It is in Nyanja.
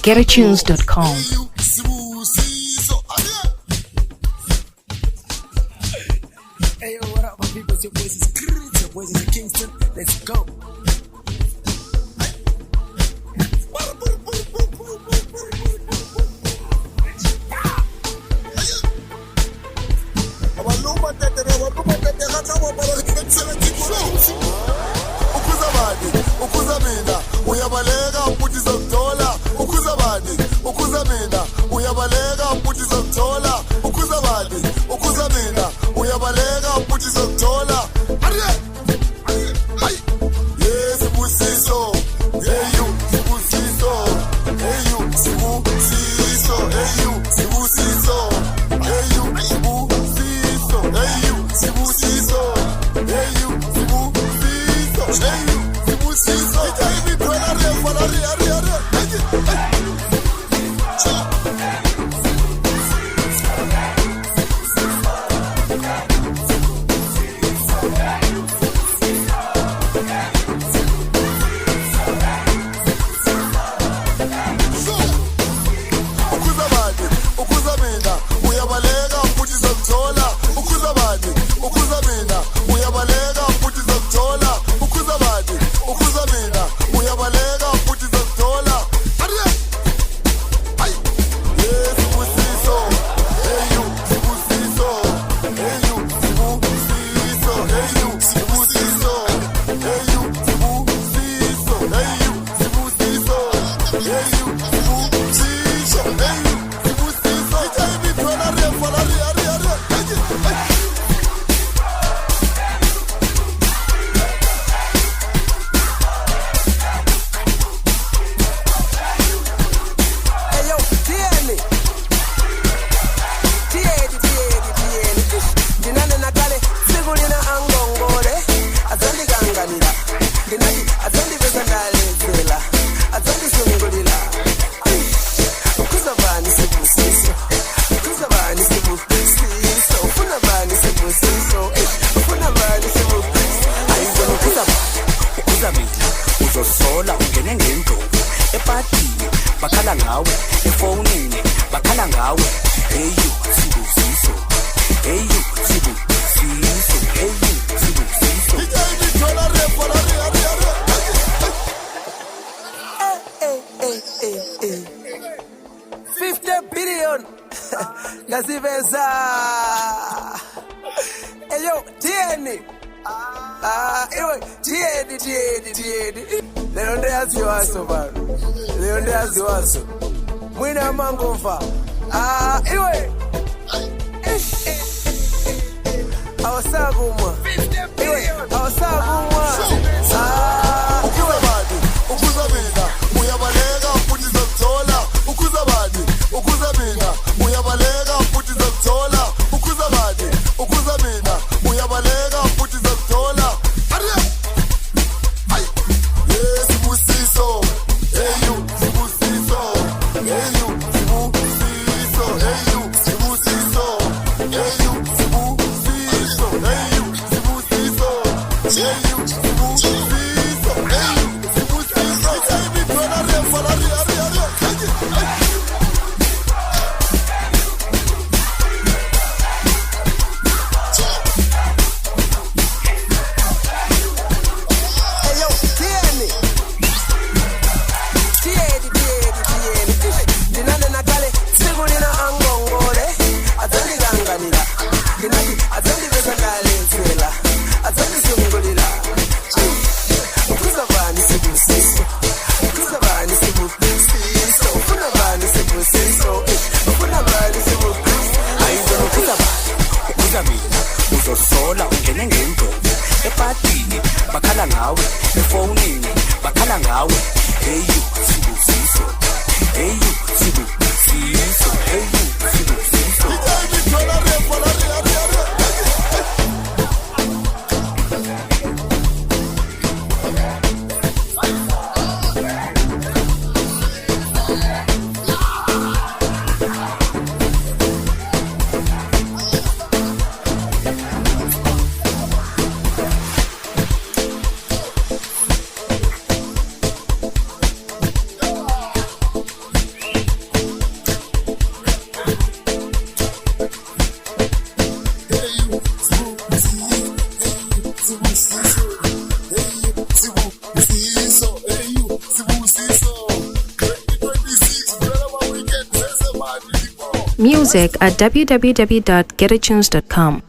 GetAtunes.com. Hey, yo, what up, my people? It's your boys is Kingston. Let's go. Uyabaleka ubuthi zokuthola ukhuzabani ukhuzamina uyabaleka ubuthi zokuthola ukhuzabani ukhuzamina uyabaleka ubuthi zokuthola yes sibusiso hey you sibusiso hey you sibusiso hey you sibusiso hey you sibusiso hey you sibusiso hey you sibusiso hey you sibusiso uzosola ungene ngendlu epatini bakhala ngawe efonini bakhala ngawe hey you sibusiso hey you sibusiso hey you sibusiso hey 50 billion nasiveza hey yo tieni iwe tieni lero ndeyaziwaso bano lero ndeyaziwaso mwina mangomva iwe awasakumwa iwe awasakumwa ukhuzabani ukhuzamina uyabaleka ubuthi zokuthola ukhuzabani ukhuzamina uyabaleka ubuthi zokuthola ukhuzabani ukhuzamina uyabaleka ubuthi zokuthola yes sibusiso hey you sibusiso hey you sibusiso hey you sibusiso hey you sibusiso hey you sibusiso hey you sibusiso hey Music at www.getatunes.com.